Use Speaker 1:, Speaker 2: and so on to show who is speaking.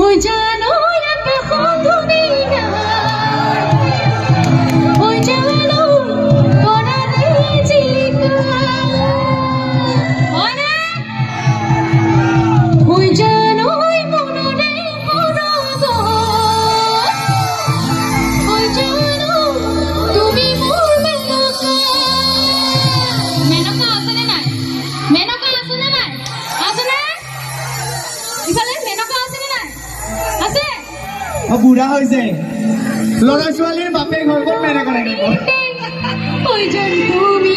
Speaker 1: Oii Jaan yaate khonduniya Oii Jaan konare jilika Ona Oii Jaan monore monogo Oii Jaan tumi mor menoka menoka asane nai menoka asane nai asane ইফালে মেনকা আছে নে নাই আছে
Speaker 2: বুঢ়া হৈছে ল'ৰা ছোৱালীৰ বাপেক হৈ ক'ত মেনে কৰে
Speaker 1: Oii Jaan তুমি